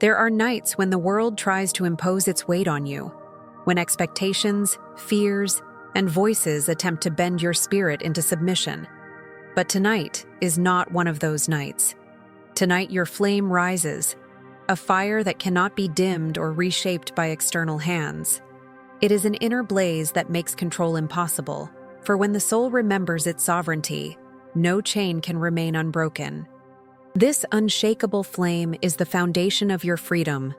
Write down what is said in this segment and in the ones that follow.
There are nights when the world tries to impose its weight on you, when expectations, fears, and voices attempt to bend your spirit into submission. But tonight is not one of those nights. Tonight your flame rises, a fire that cannot be dimmed or reshaped by external hands. It is an inner blaze that makes control impossible, for when the soul remembers its sovereignty, no chain can remain unbroken. This unshakable flame is the foundation of your freedom,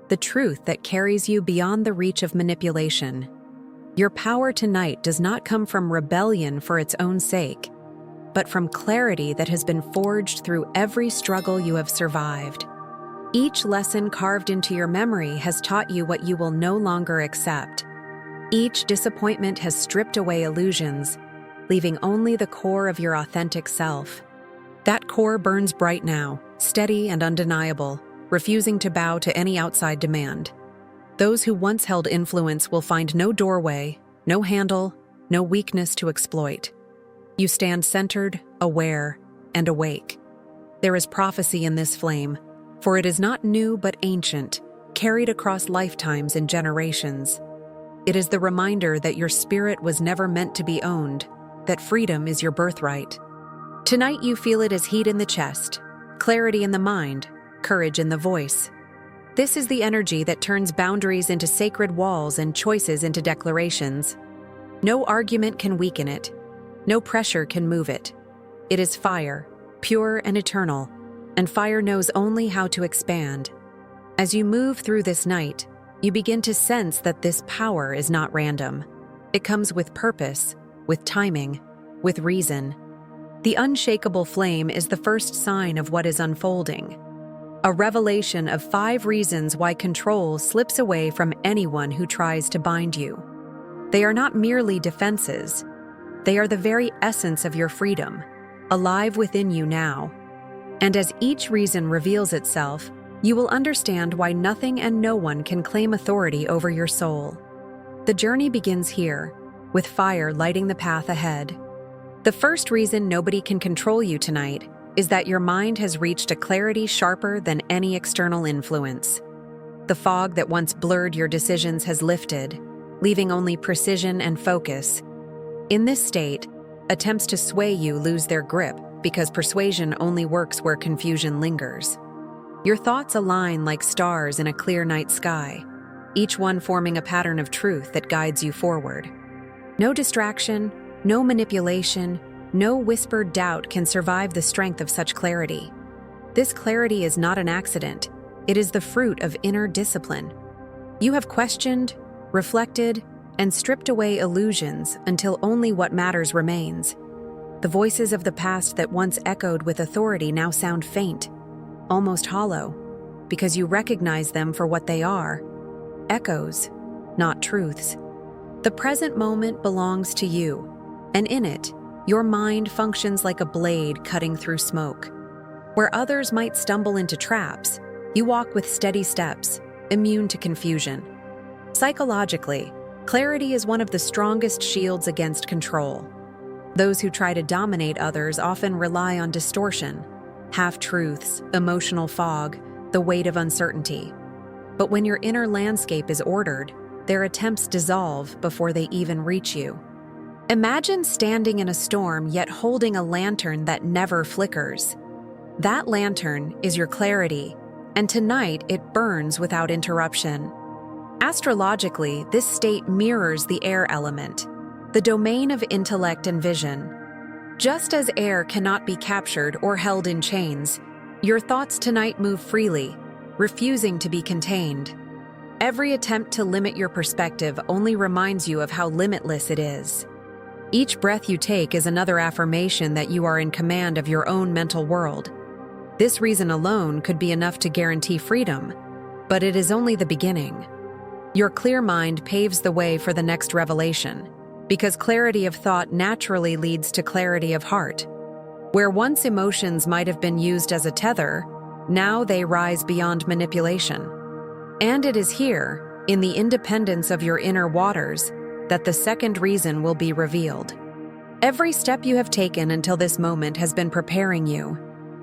the truth that carries you beyond the reach of manipulation. Your power tonight does not come from rebellion for its own sake, but from clarity that has been forged through every struggle you have survived. Each lesson carved into your memory has taught you what you will no longer accept. Each disappointment has stripped away illusions, leaving only the core of your authentic self. That core burns bright now, steady and undeniable, refusing to bow to any outside demand. Those who once held influence will find no doorway, no handle, no weakness to exploit. You stand centered, aware, and awake. There is prophecy in this flame, for it is not new but ancient, carried across lifetimes and generations. It is the reminder that your spirit was never meant to be owned, that freedom is your birthright. Tonight you feel it as heat in the chest, clarity in the mind, courage in the voice. This is the energy that turns boundaries into sacred walls and choices into declarations. No argument can weaken it. No pressure can move it. It is fire, pure and eternal, and fire knows only how to expand. As you move through this night, you begin to sense that this power is not random. It comes with purpose, with timing, with reason. The unshakable flame is the first sign of what is unfolding. A revelation of 5 reasons why control slips away from anyone who tries to bind you. They are not merely defenses. They are the very essence of your freedom, alive within you now. And as each reason reveals itself, you will understand why nothing and no one can claim authority over your soul. The journey begins here, with fire lighting the path ahead. The first reason nobody can control you tonight is that your mind has reached a clarity sharper than any external influence. The fog that once blurred your decisions has lifted, leaving only precision and focus. In this state, attempts to sway you lose their grip because persuasion only works where confusion lingers. Your thoughts align like stars in a clear night sky, each one forming a pattern of truth that guides you forward. No distraction, no manipulation, no whispered doubt can survive the strength of such clarity. This clarity is not an accident. It is the fruit of inner discipline. You have questioned, reflected, and stripped away illusions until only what matters remains. The voices of the past that once echoed with authority now sound faint, almost hollow, because you recognize them for what they are: echoes, not truths. The present moment belongs to you, and in it, your mind functions like a blade cutting through smoke. Where others might stumble into traps, you walk with steady steps, immune to confusion. Psychologically, clarity is one of the strongest shields against control. Those who try to dominate others often rely on distortion, half-truths, emotional fog, the weight of uncertainty. But when your inner landscape is ordered, their attempts dissolve before they even reach you. Imagine standing in a storm yet holding a lantern that never flickers. That lantern is your clarity, and tonight it burns without interruption. Astrologically, this state mirrors the air element, the domain of intellect and vision. Just as air cannot be captured or held in chains, your thoughts tonight move freely, refusing to be contained. Every attempt to limit your perspective only reminds you of how limitless it is. Each breath you take is another affirmation that you are in command of your own mental world. This reason alone could be enough to guarantee freedom, but it is only the beginning. Your clear mind paves the way for the next revelation, because clarity of thought naturally leads to clarity of heart. Where once emotions might have been used as a tether, now they rise beyond manipulation. And it is here, in the independence of your inner waters, that the second reason will be revealed. Every step you have taken until this moment has been preparing you,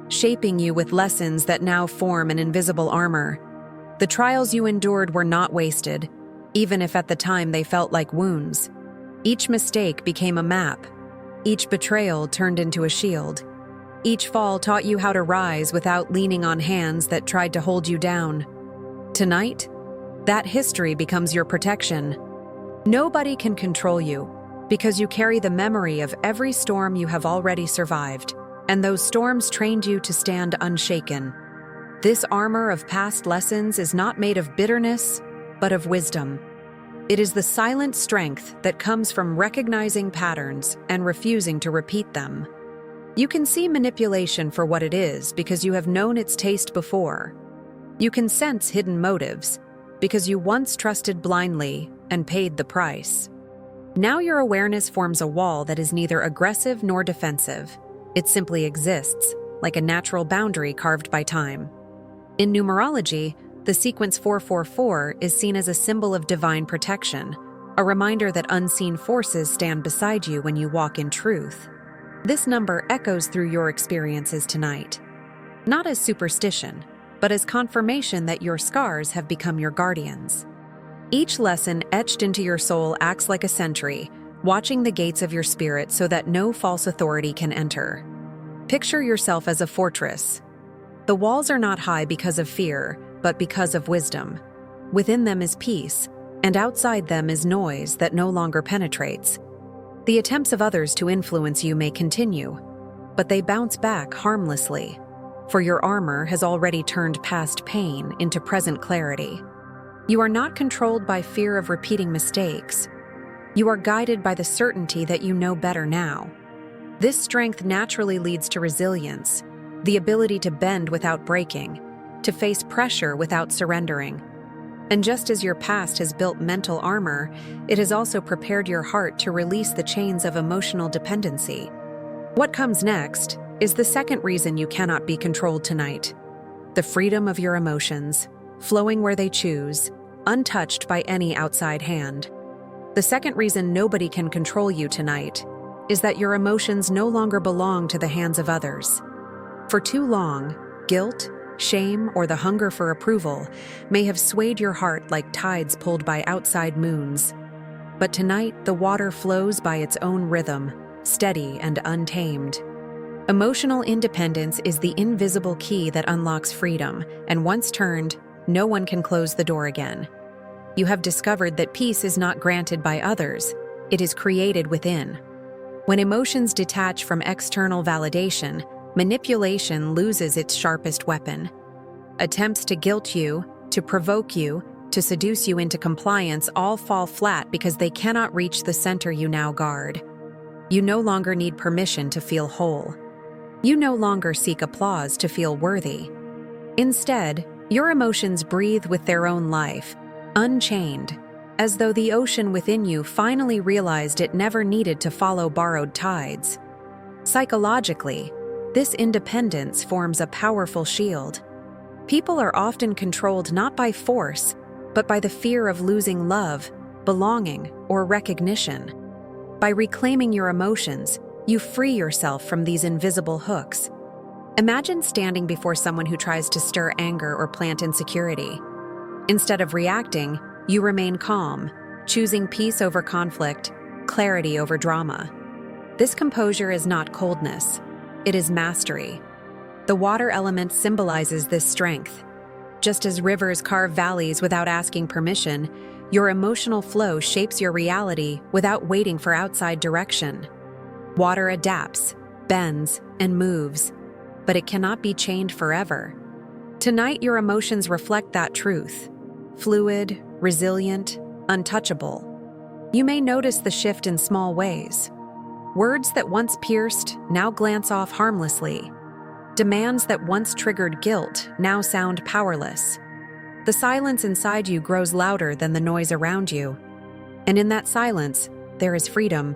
shaping you with lessons that now form an invisible armor, The trials you endured were not wasted, even if at the time they felt like wounds. Each mistake became a map. Each betrayal turned into a shield. Each fall taught you how to rise without leaning on hands that tried to hold you down. Tonight, that history becomes your protection. Nobody can control you because you carry the memory of every storm you have already survived, and those storms trained you to stand unshaken. This armor of past lessons is not made of bitterness, but of wisdom. It is the silent strength that comes from recognizing patterns and refusing to repeat them. You can see manipulation for what it is because you have known its taste before. You can sense hidden motives because you once trusted blindly and paid the price. Now your awareness forms a wall that is neither aggressive nor defensive. It simply exists, like a natural boundary carved by time. In numerology, the sequence 444 is seen as a symbol of divine protection, a reminder that unseen forces stand beside you when you walk in truth. This number echoes through your experiences tonight, not as superstition, but as confirmation that your scars have become your guardians. Each lesson etched into your soul acts like a sentry, watching the gates of your spirit so that no false authority can enter. Picture yourself as a fortress. The walls are not high because of fear, but because of wisdom. Within them is peace, and outside them is noise that no longer penetrates. The attempts of others to influence you may continue, but they bounce back harmlessly, for your armor has already turned past pain into present clarity. You are not controlled by fear of repeating mistakes. You are guided by the certainty that you know better now. This strength naturally leads to resilience, the ability to bend without breaking, to face pressure without surrendering. And just as your past has built mental armor, it has also prepared your heart to release the chains of emotional dependency. What comes next is the second reason you cannot be controlled tonight: the freedom of your emotions, flowing where they choose, untouched by any outside hand. The second reason nobody can control you tonight is that your emotions no longer belong to the hands of others. For too long, guilt, shame, or the hunger for approval may have swayed your heart like tides pulled by outside moons. But tonight, the water flows by its own rhythm, steady and untamed. Emotional independence is the invisible key that unlocks freedom, and once turned, no one can close the door again. You have discovered that peace is not granted by others, it is created within. When emotions detach from external validation, manipulation loses its sharpest weapon. Attempts to guilt you, to provoke you, to seduce you into compliance all fall flat because they cannot reach the center you now guard. You no longer need permission to feel whole. You no longer seek applause to feel worthy. Instead, your emotions breathe with their own life, unchained, as though the ocean within you finally realized it never needed to follow borrowed tides. Psychologically, this independence forms a powerful shield. People are often controlled not by force, but by the fear of losing love, belonging, or recognition. By reclaiming your emotions, you free yourself from these invisible hooks. Imagine standing before someone who tries to stir anger or plant insecurity. Instead of reacting, you remain calm, choosing peace over conflict, clarity over drama. This composure is not coldness. It is mastery. The water element symbolizes this strength. Just as rivers carve valleys without asking permission, your emotional flow shapes your reality without waiting for outside direction. Water adapts, bends, and moves, but it cannot be chained forever. Tonight, your emotions reflect that truth. Fluid, resilient, untouchable. You may notice the shift in small ways. Words that once pierced now glance off harmlessly. Demands that once triggered guilt now sound powerless. The silence inside you grows louder than the noise around you. And in that silence, there is freedom.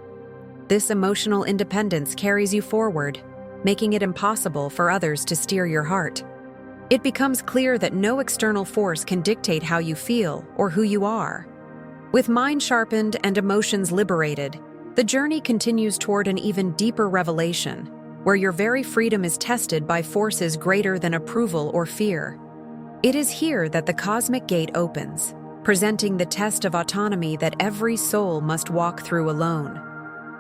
This emotional independence carries you forward, making it impossible for others to steer your heart. It becomes clear that no external force can dictate how you feel or who you are. With mind sharpened and emotions liberated, the journey continues toward an even deeper revelation, where your very freedom is tested by forces greater than approval or fear. It is here that the cosmic gate opens, presenting the test of autonomy that every soul must walk through alone.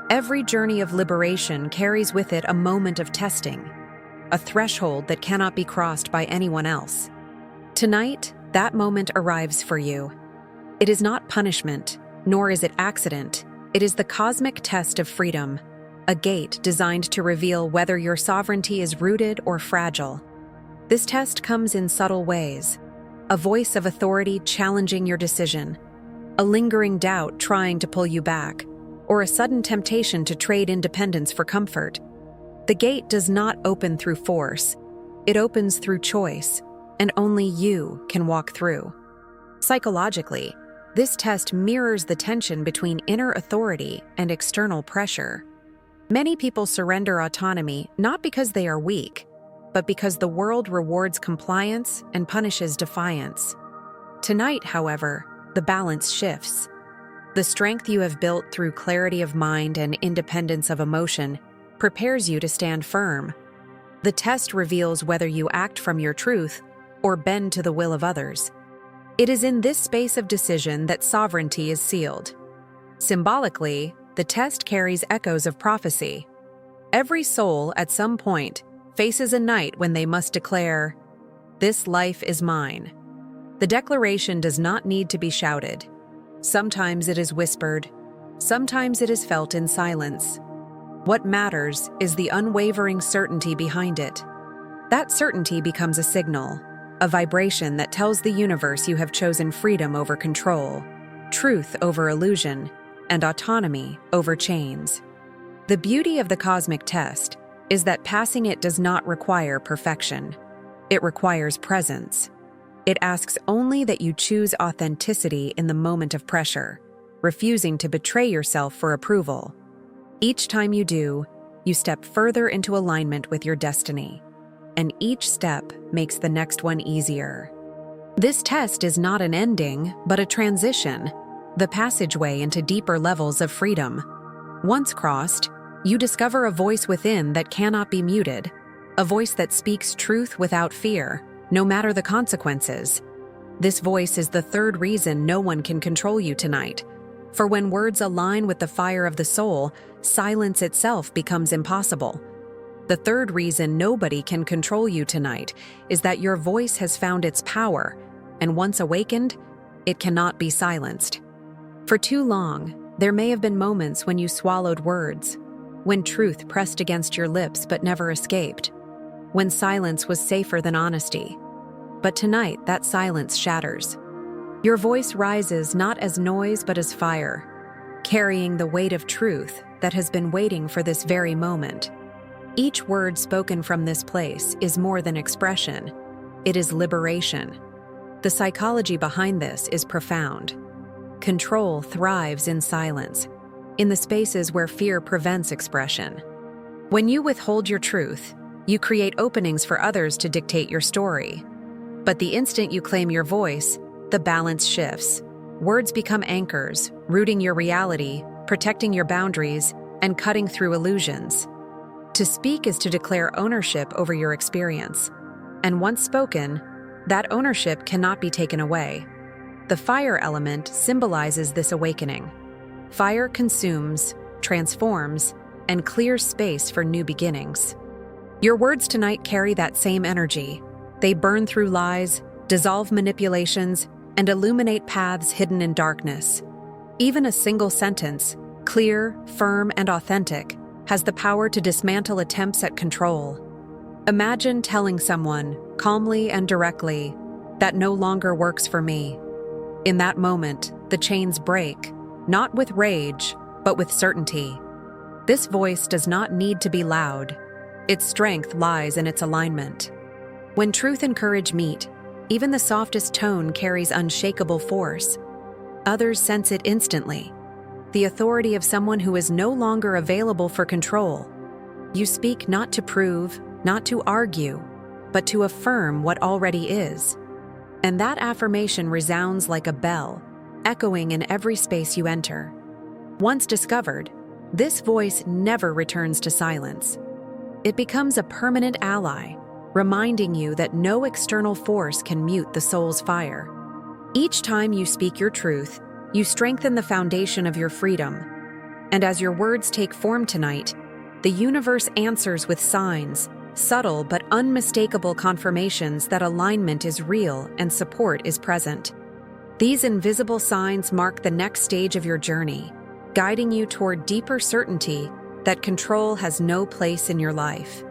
Every journey of liberation carries with it a moment of testing, a threshold that cannot be crossed by anyone else. Tonight, that moment arrives for you. It is not punishment, nor is it accident. It is the cosmic test of freedom, a gate designed to reveal whether your sovereignty is rooted or fragile. This test comes in subtle ways: a voice of authority challenging your decision, a lingering doubt trying to pull you back, or a sudden temptation to trade independence for comfort. The gate does not open through force. It opens through choice, and only you can walk through. Psychologically, this test mirrors the tension between inner authority and external pressure. Many people surrender autonomy not because they are weak, but because the world rewards compliance and punishes defiance. Tonight, however, the balance shifts. The strength you have built through clarity of mind and independence of emotion prepares you to stand firm. The test reveals whether you act from your truth or bend to the will of others. It is in this space of decision that sovereignty is sealed. Symbolically, the test carries echoes of prophecy. Every soul, at some point, faces a night when they must declare, "This life is mine." The declaration does not need to be shouted. Sometimes it is whispered, sometimes it is felt in silence. What matters is the unwavering certainty behind it. That certainty becomes a signal, a vibration that tells the universe you have chosen freedom over control, truth over illusion, and autonomy over chains. The beauty of the cosmic test is that passing it does not require perfection. It requires presence. It asks only that you choose authenticity in the moment of pressure, refusing to betray yourself for approval. Each time you do, you step further into alignment with your destiny, and each step makes the next one easier. This test is not an ending, but a transition, the passageway into deeper levels of freedom. Once crossed, you discover a voice within that cannot be muted, a voice that speaks truth without fear, no matter the consequences. This voice is the third reason no one can control you tonight. For when words align with the fire of the soul, silence itself becomes impossible. The third reason nobody can control you tonight is that your voice has found its power, and once awakened, it cannot be silenced. For too long, there may have been moments when you swallowed words, when truth pressed against your lips but never escaped, when silence was safer than honesty. But tonight, that silence shatters. Your voice rises not as noise but as fire, carrying the weight of truth that has been waiting for this very moment. Each word spoken from this place is more than expression. It is liberation. The psychology behind this is profound. Control thrives in silence, in the spaces where fear prevents expression. When you withhold your truth, you create openings for others to dictate your story. But the instant you claim your voice, the balance shifts. Words become anchors, rooting your reality, protecting your boundaries, and cutting through illusions. To speak is to declare ownership over your experience. And once spoken, that ownership cannot be taken away. The fire element symbolizes this awakening. Fire consumes, transforms, and clears space for new beginnings. Your words tonight carry that same energy. They burn through lies, dissolve manipulations, and illuminate paths hidden in darkness. Even a single sentence, clear, firm, and authentic, has the power to dismantle attempts at control. Imagine telling someone, calmly and directly, "That no longer works for me." In that moment, the chains break, not with rage, but with certainty. This voice does not need to be loud. Its strength lies in its alignment. When truth and courage meet, even the softest tone carries unshakable force. Others sense it instantly. The authority of someone who is no longer available for control. You speak not to prove, not to argue, but to affirm what already is. And that affirmation resounds like a bell, echoing in every space you enter. Once discovered, this voice never returns to silence. It becomes a permanent ally, reminding you that no external force can mute the soul's fire. Each time you speak your truth, you strengthen the foundation of your freedom. And as your words take form tonight, the universe answers with signs, subtle but unmistakable confirmations that alignment is real and support is present. These invisible signs mark the next stage of your journey, guiding you toward deeper certainty that control has no place in your life.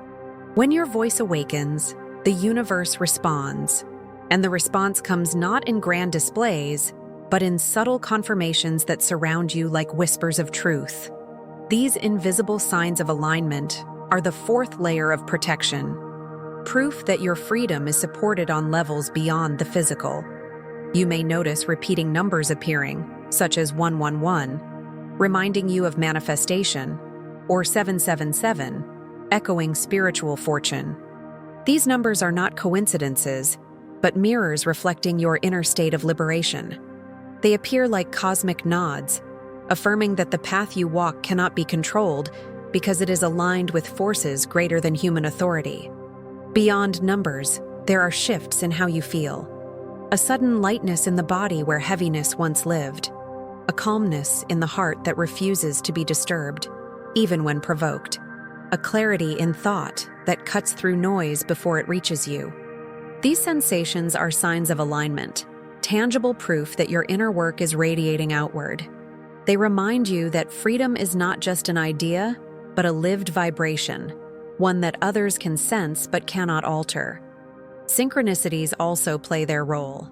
When your voice awakens, the universe responds, and the response comes not in grand displays, but in subtle confirmations that surround you like whispers of truth. These invisible signs of alignment are the fourth layer of protection, proof that your freedom is supported on levels beyond the physical. You may notice repeating numbers appearing, such as 111, reminding you of manifestation, or 777, echoing spiritual fortune. These numbers are not coincidences, but mirrors reflecting your inner state of liberation. They appear like cosmic nods, affirming that the path you walk cannot be controlled because it is aligned with forces greater than human authority. Beyond numbers, there are shifts in how you feel. A sudden lightness in the body where heaviness once lived. A calmness in the heart that refuses to be disturbed, even when provoked. A clarity in thought that cuts through noise before it reaches you. These sensations are signs of alignment, tangible proof that your inner work is radiating outward. They remind you that freedom is not just an idea, but a lived vibration, one that others can sense but cannot alter. Synchronicities also play their role.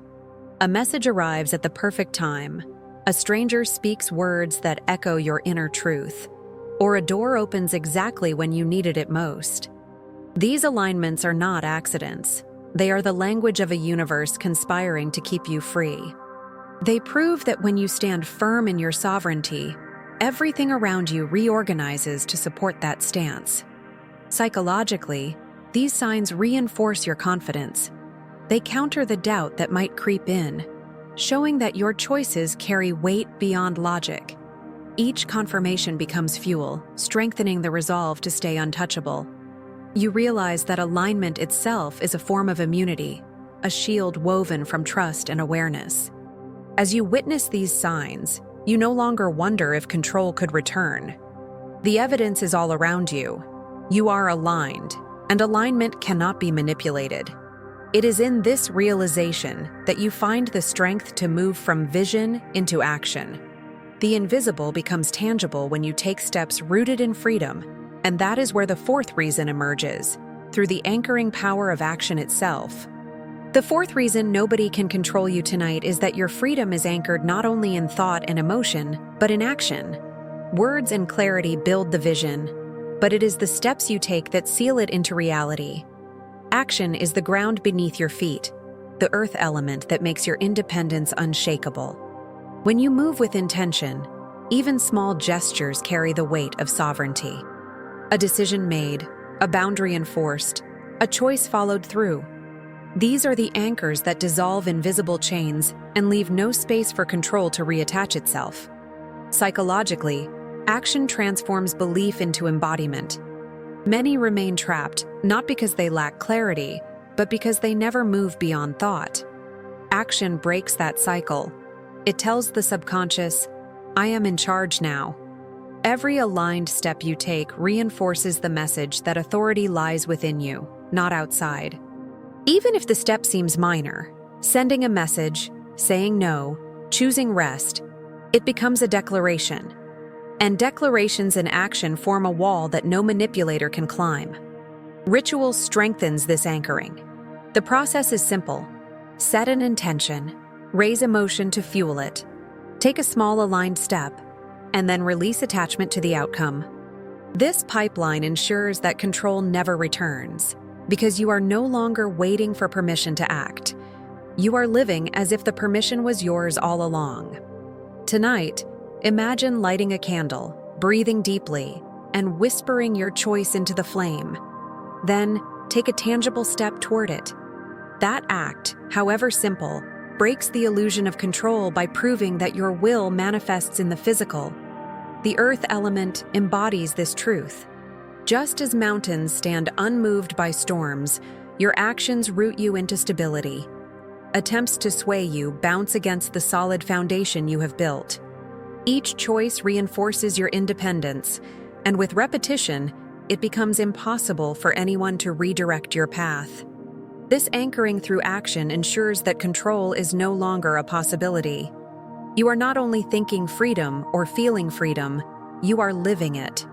A message arrives at the perfect time. A stranger speaks words that echo your inner truth, or a door opens exactly when you needed it most. These alignments are not accidents. They are the language of a universe conspiring to keep you free. They prove that when you stand firm in your sovereignty, everything around you reorganizes to support that stance. Psychologically, these signs reinforce your confidence. They counter the doubt that might creep in, showing that your choices carry weight beyond logic. Each confirmation becomes fuel, strengthening the resolve to stay untouchable. You realize that alignment itself is a form of immunity, a shield woven from trust and awareness. As you witness these signs, you no longer wonder if control could return. The evidence is all around you. You are aligned, and alignment cannot be manipulated. It is in this realization that you find the strength to move from vision into action. The invisible becomes tangible when you take steps rooted in freedom, and that is where the fourth reason emerges, through the anchoring power of action itself. The fourth reason nobody can control you tonight is that your freedom is anchored not only in thought and emotion, but in action. Words and clarity build the vision, but it is the steps you take that seal it into reality. Action is the ground beneath your feet, the earth element that makes your independence unshakable. When you move with intention, even small gestures carry the weight of sovereignty. A decision made, a boundary enforced, a choice followed through. These are the anchors that dissolve invisible chains and leave no space for control to reattach itself. Psychologically, action transforms belief into embodiment. Many remain trapped, not because they lack clarity, but because they never move beyond thought. Action breaks that cycle. It tells the subconscious, I am in charge now. Every aligned step you take reinforces the message that authority lies within you, not outside. Even if the step seems minor, sending a message, saying no, choosing rest, it becomes a declaration. And declarations in action form a wall that no manipulator can climb. Ritual strengthens this anchoring. The process is simple. Set an intention, raise emotion to fuel it, take a small aligned step, and then release attachment to the outcome. This pipeline ensures that control never returns, because you are no longer waiting for permission to act. You are living as if the permission was yours all along. Tonight, imagine lighting a candle, breathing deeply, and whispering your choice into the flame. Then, take a tangible step toward it. That act, however simple, breaks the illusion of control by proving that your will manifests in the physical. The earth element embodies this truth. Just as mountains stand unmoved by storms, Your actions root you into stability. Attempts to sway you bounce against the solid foundation you have built. Each choice reinforces your independence, and with repetition, it becomes impossible for anyone to redirect your path. This anchoring through action ensures that control is no longer a possibility. You are not only thinking freedom or feeling freedom, you are living it.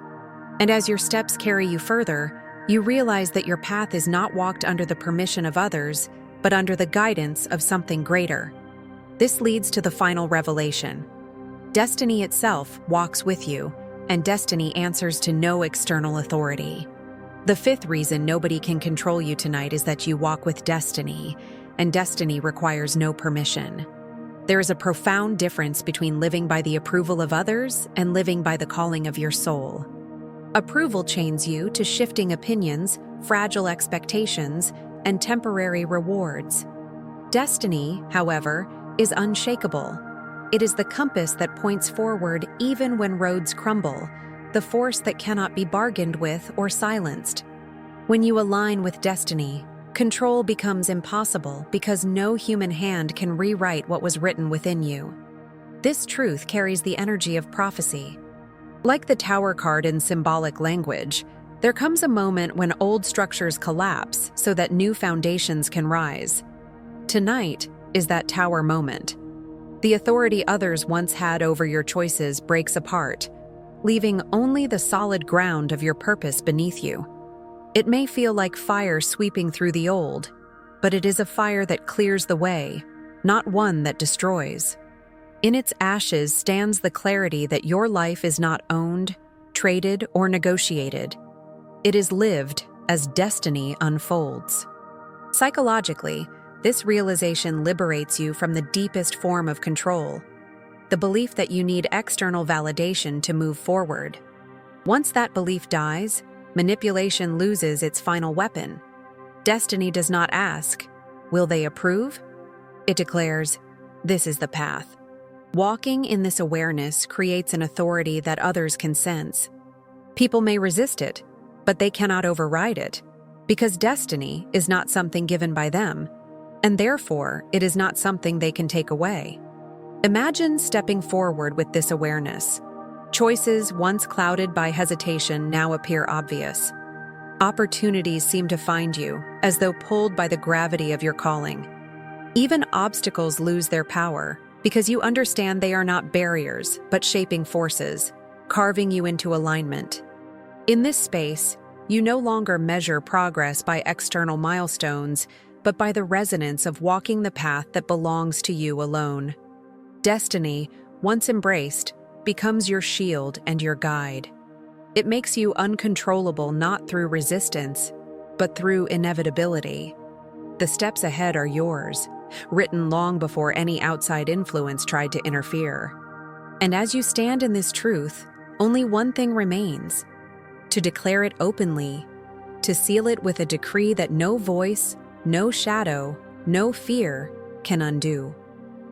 And as your steps carry you further, you realize that your path is not walked under the permission of others, but under the guidance of something greater. This leads to the final revelation. Destiny itself walks with you, and destiny answers to no external authority. The fifth reason nobody can control you tonight is that you walk with destiny, and destiny requires no permission. There is a profound difference between living by the approval of others and living by the calling of your soul. Approval chains you to shifting opinions, fragile expectations, and temporary rewards. Destiny, however, is unshakable. It is the compass that points forward even when roads crumble, the force that cannot be bargained with or silenced. When you align with destiny, control becomes impossible because no human hand can rewrite what was written within you. This truth carries the energy of prophecy. Like the Tower card in symbolic language, there comes a moment when old structures collapse so that new foundations can rise. Tonight is that Tower moment. The authority others once had over your choices breaks apart, leaving only the solid ground of your purpose beneath you. It may feel like fire sweeping through the old, but it is a fire that clears the way, not one that destroys. In its ashes stands the clarity that your life is not owned, traded, or negotiated. It is lived as destiny unfolds. Psychologically, this realization liberates you from the deepest form of control, the belief that you need external validation to move forward. Once that belief dies, manipulation loses its final weapon. Destiny does not ask, "Will they approve?" It declares, "This is the path." Walking in this awareness creates an authority that others can sense. People may resist it, but they cannot override it, because destiny is not something given by them, and therefore it is not something they can take away. Imagine stepping forward with this awareness. Choices once clouded by hesitation now appear obvious. Opportunities seem to find you, as though pulled by the gravity of your calling. Even obstacles lose their power, because you understand they are not barriers, but shaping forces, carving you into alignment. In this space, you no longer measure progress by external milestones, but by the resonance of walking the path that belongs to you alone. Destiny, once embraced, becomes your shield and your guide. It makes you uncontrollable not through resistance, but through inevitability. The steps ahead are yours, written long before any outside influence tried to interfere. And as you stand in this truth, only one thing remains: to declare it openly, to seal it with a decree that no voice, no shadow, no fear can undo.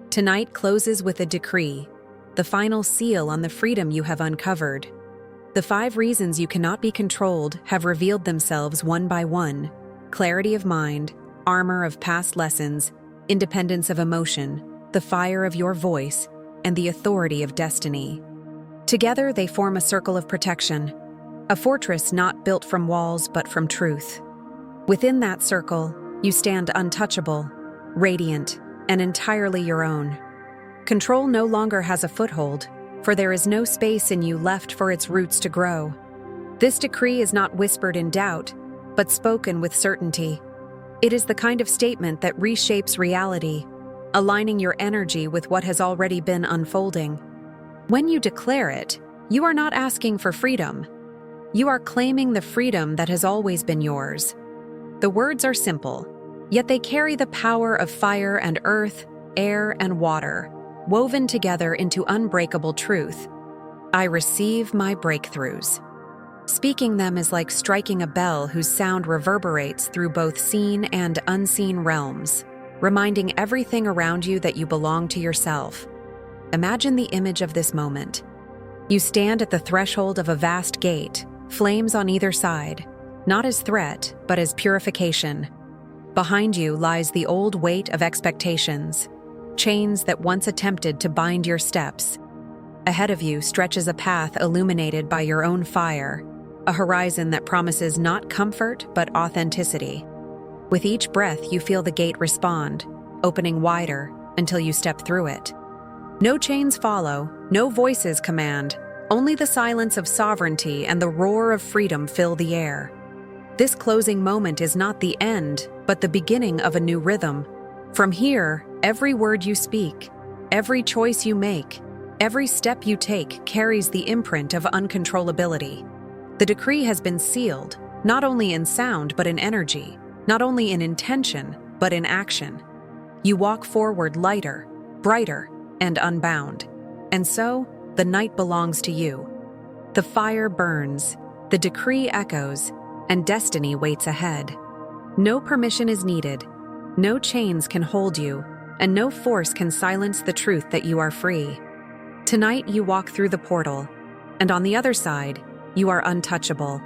Tonight closes with a decree, the final seal on the freedom you have uncovered. The 5 reasons you cannot be controlled have revealed themselves one by one: clarity of mind, armor of past lessons, independence of emotion, the fire of your voice, and the authority of destiny. Together they form a circle of protection, a fortress not built from walls but from truth. Within that circle, you stand untouchable, radiant, and entirely your own. Control no longer has a foothold, for there is no space in you left for its roots to grow. This decree is not whispered in doubt, but spoken with certainty. It is the kind of statement that reshapes reality, aligning your energy with what has already been unfolding. When you declare it, you are not asking for freedom. You are claiming the freedom that has always been yours. The words are simple, yet they carry the power of fire and earth, air and water, woven together into unbreakable truth. I receive my breakthroughs. Speaking them is like striking a bell whose sound reverberates through both seen and unseen realms, reminding everything around you that you belong to yourself. Imagine the image of this moment. You stand at the threshold of a vast gate, flames on either side, not as threat, but as purification. Behind you lies the old weight of expectations, chains that once attempted to bind your steps. Ahead of you stretches a path illuminated by your own fire, a horizon that promises not comfort but authenticity. With each breath, you feel the gate respond, opening wider until you step through it. No chains follow, no voices command, only the silence of sovereignty and the roar of freedom fill the air. This closing moment is not the end, but the beginning of a new rhythm. From here, every word you speak, every choice you make, every step you take carries the imprint of uncontrollability. The decree has been sealed, not only in sound but in energy, not only in intention but in action. You walk forward lighter, brighter, and unbound. And so, the night belongs to you. The fire burns, the decree echoes, and destiny waits ahead. No permission is needed, no chains can hold you, and no force can silence the truth that you are free. Tonight you walk through the portal, and on the other side, you are untouchable,